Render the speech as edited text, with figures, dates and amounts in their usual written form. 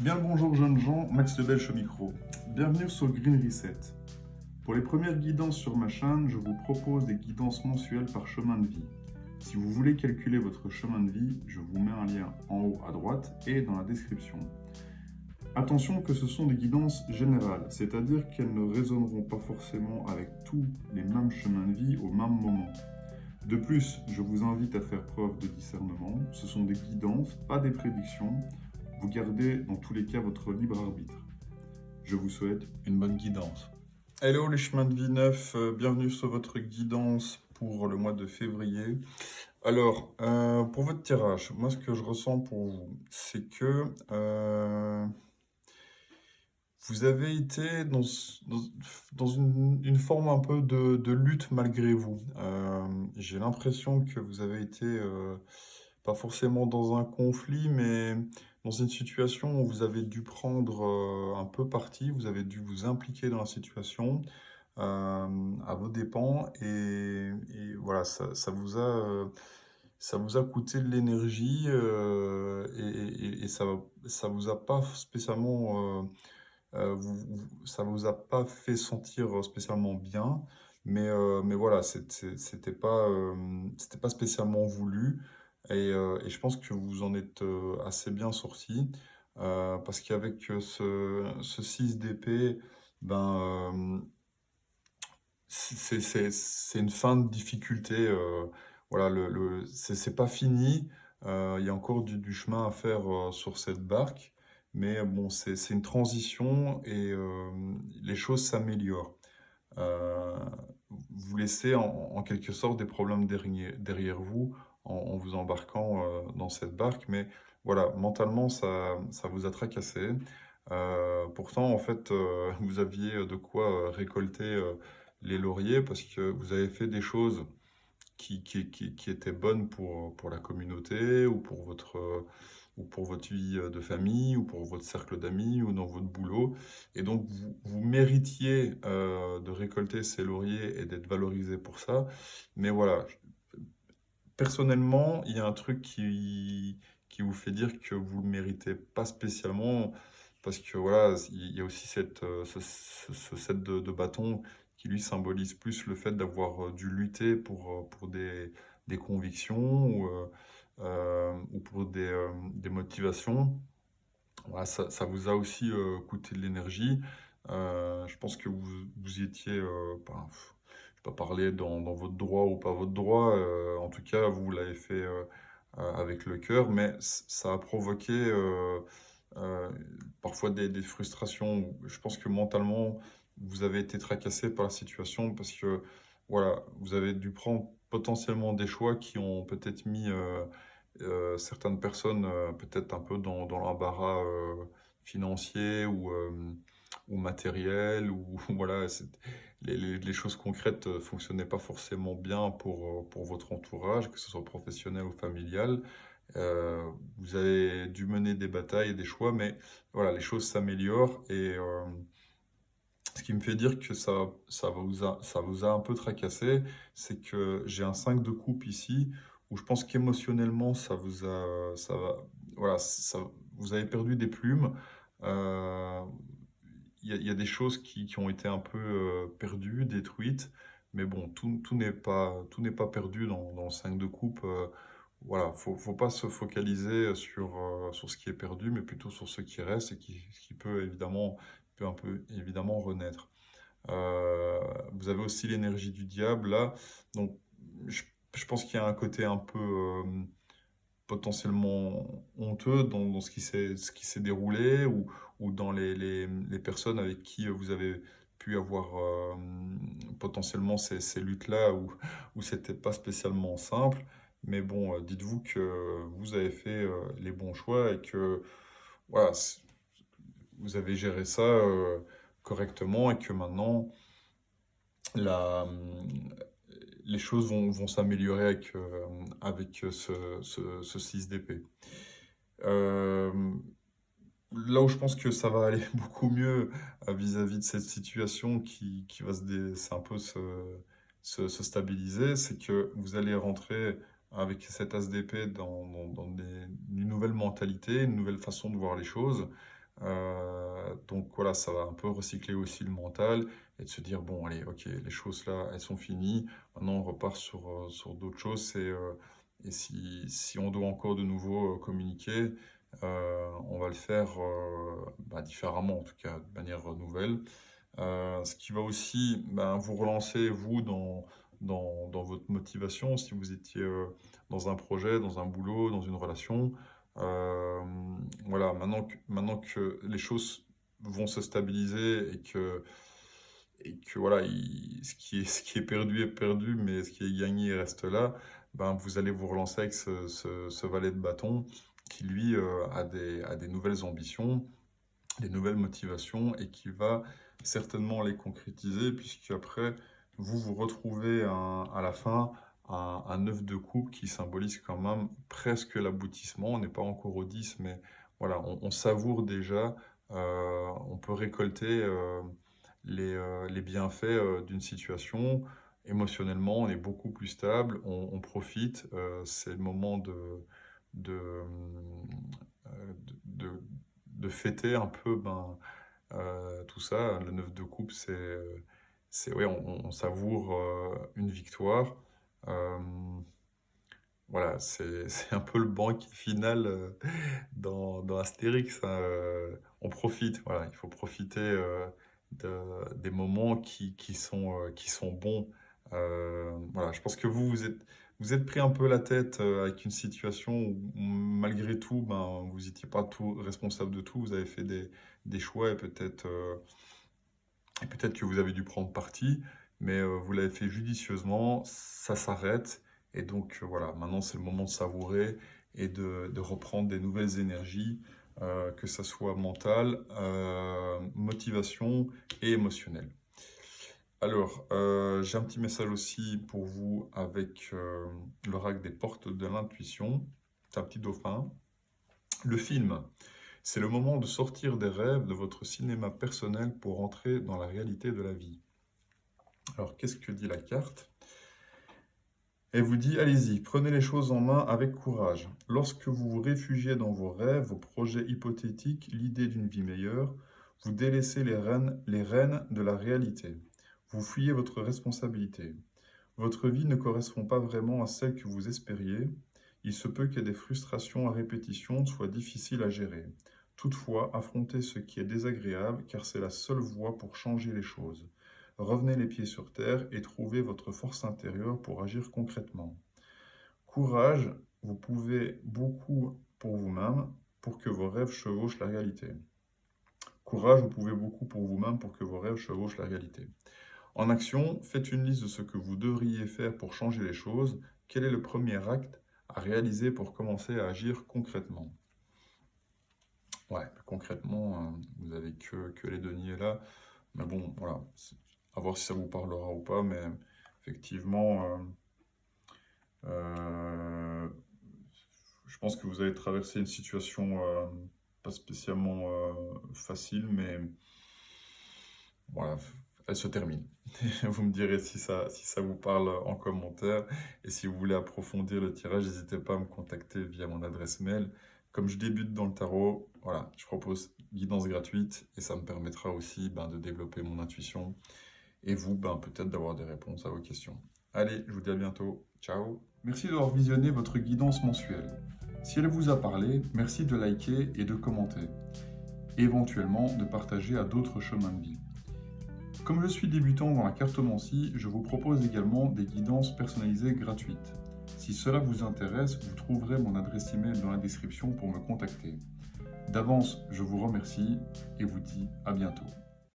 Bien le bonjour jeunes gens, Max Lebelche au micro. Bienvenue sur Green Reset. Pour les premières guidances sur ma chaîne, je vous propose des guidances mensuelles par chemin de vie. Si vous voulez calculer votre chemin de vie, je vous mets un lien en haut à droite et dans la description. Attention que ce sont des guidances générales, c'est-à-dire qu'elles ne résonneront pas forcément avec tous les mêmes chemins de vie au même moment. De plus, je vous invite à faire preuve de discernement. Ce sont des guidances, pas des prédictions. Vous gardez dans tous les cas votre libre arbitre. Je vous souhaite une bonne guidance. Hello les chemins de vie neufs, bienvenue sur votre guidance pour le mois de février. Alors, pour votre tirage, moi ce que je ressens pour vous, c'est que vous avez été dans une forme un peu de lutte malgré vous. J'ai l'impression que vous avez été pas forcément dans un conflit, mais dans une situation où vous avez dû prendre un peu parti, vous avez dû vous impliquer dans la situation à vos dépens, et voilà, ça vous a coûté de l'énergie et ça vous a pas spécialement, ça vous a pas fait sentir spécialement bien, mais voilà, c'était pas spécialement voulu. Et je pense que vous en êtes assez bien sorti, parce qu'avec ce 6 d'épée, ben, c'est une fin de difficulté. Voilà, c'est pas fini. Il y a encore du chemin à faire sur cette barque. Mais bon, c'est une transition et les choses s'améliorent. Euh, Vous laissez en quelque sorte des problèmes derrière vous en vous embarquant dans cette barque. Mais voilà, mentalement, ça vous a tracassé. Pourtant, en fait, vous aviez de quoi récolter les lauriers parce que vous avez fait des choses qui étaient bonnes pour la communauté ou pour votre vie de famille ou pour votre cercle d'amis ou dans votre boulot. Et donc, vous méritiez de récolter ces lauriers et d'être valorisé pour ça. Mais voilà, personnellement, il y a un truc qui vous fait dire que vous ne le méritez pas spécialement, parce que voilà, il y a aussi ce set de bâtons qui lui symbolise plus le fait d'avoir dû lutter pour des convictions ou pour des motivations. Voilà, ça vous a aussi coûté de l'énergie. Je pense que vous y étiez, je vais pas parler dans votre droit ou pas votre droit. En tout cas, vous l'avez fait avec le cœur, mais ça a provoqué euh, parfois des frustrations. Je pense que mentalement, vous avez été tracassé par la situation parce que voilà, vous avez dû prendre potentiellement des choix qui ont peut-être mis certaines personnes peut-être un peu dans l'embarras financier ou matériel, ou voilà, les choses concrètes fonctionnaient pas forcément bien pour votre entourage, que ce soit professionnel ou familial. Vous avez dû mener des batailles et des choix, mais voilà, les choses s'améliorent. Et ce qui me fait dire que ça vous a un peu tracassé, c'est que j'ai un 5 de coupe ici, où je pense qu'émotionnellement, voilà, vous avez perdu des plumes. Euh, il y a des choses qui ont été un peu perdues, détruites, mais bon, tout n'est pas perdu dans le 5 de coupe. Voilà, faut pas se focaliser sur ce qui est perdu, mais plutôt sur ce qui reste et qui peut un peu évidemment renaître. Vous avez aussi l'énergie du diable là, donc je, je pense qu'il y a un côté un peu potentiellement honteux dans ce qui s'est déroulé ou dans les personnes avec qui vous avez pu avoir potentiellement ces luttes-là où c'était pas spécialement simple. Mais bon, dites-vous que vous avez fait les bons choix et que voilà, vous avez géré ça correctement et que maintenant la, les choses vont s'améliorer avec ce 6 d'épée. Euh, Là où je pense que ça va aller beaucoup mieux vis-à-vis de cette situation qui va c'est un peu se stabiliser, c'est que vous allez rentrer avec cet as d'épée une nouvelle mentalité, une nouvelle façon de voir les choses. Donc voilà, ça va un peu recycler aussi le mental et de se dire, bon, allez, ok, les choses là, elles sont finies. Maintenant, on repart sur d'autres choses. Et si on doit encore de nouveau communiquer, on va le faire différemment, en tout cas, de manière nouvelle. Ce qui va aussi vous relancer, vous, dans votre motivation, si vous étiez dans un projet, dans un boulot, dans une relation. Euh, voilà, maintenant que les choses vont se stabiliser et que voilà, ce qui est perdu, mais ce qui est gagné reste là, vous allez vous relancer avec ce valet de bâton qui, lui, a des nouvelles ambitions, des nouvelles motivations et qui va certainement les concrétiser, puisque après, vous vous retrouvez à la fin un 9 de coupe qui symbolise quand même presque l'aboutissement. On n'est pas encore au 10, mais voilà, on savoure déjà, on peut récolter les bienfaits d'une situation. Émotionnellement, on est beaucoup plus stable, on profite, c'est le moment de, de fêter un peu tout ça. Le 9 de coupe, ouais, on savoure une victoire. Euh, voilà, c'est un peu le banquet final dans Astérix, hein. On profite, voilà, il faut profiter des moments qui sont bons. Voilà, je pense que vous êtes pris un peu la tête avec une situation où, malgré tout, vous n'étiez pas tout responsable de tout. Vous avez fait des choix et peut-être que vous avez dû prendre parti, mais vous l'avez fait judicieusement. Ça s'arrête. Et donc voilà, maintenant c'est le moment de savourer et de reprendre des nouvelles énergies, que ça soit mentale, motivation et émotionnelle. Alors, j'ai un petit message aussi pour vous avec l'oracle des portes de l'intuition. C'est un petit dauphin. Le film, c'est le moment de sortir des rêves de votre cinéma personnel pour entrer dans la réalité de la vie. Alors, qu'est-ce que dit la carte? Elle vous dit, allez-y, prenez les choses en main avec courage. Lorsque vous vous réfugiez dans vos rêves, vos projets hypothétiques, l'idée d'une vie meilleure, vous délaissez les rênes de la réalité. Vous fuyez votre responsabilité. Votre vie ne correspond pas vraiment à celle que vous espériez. Il se peut que des frustrations à répétition soient difficiles à gérer. Toutefois, affrontez ce qui est désagréable car c'est la seule voie pour changer les choses. Revenez les pieds sur terre et trouvez votre force intérieure pour agir concrètement. Courage, vous pouvez beaucoup pour vous-même pour que vos rêves chevauchent la réalité. Courage, vous pouvez beaucoup pour vous-même pour que vos rêves chevauchent la réalité. En action, faites une liste de ce que vous devriez faire pour changer les choses. Quel est le premier acte à réaliser pour commencer à agir concrètement? Ouais, concrètement, vous n'avez que les deniers là. Mais bon, voilà, à voir si ça vous parlera ou pas. Mais effectivement, je pense que vous avez traversé une situation pas spécialement facile, mais voilà, elle se termine. Vous me direz si ça vous parle en commentaire. Et si vous voulez approfondir le tirage, n'hésitez pas à me contacter via mon adresse mail. Comme je débute dans le tarot, voilà, je propose guidance gratuite et ça me permettra aussi de développer mon intuition et vous, peut-être d'avoir des réponses à vos questions. Allez, je vous dis à bientôt. Ciao. Merci d'avoir visionné votre guidance mensuelle. Si elle vous a parlé, merci de liker et de commenter. Et éventuellement de partager à d'autres chemins de vie. Comme je suis débutant dans la cartomancie, je vous propose également des guidances personnalisées gratuites. Si cela vous intéresse, vous trouverez mon adresse email dans la description pour me contacter. D'avance, je vous remercie et vous dis à bientôt.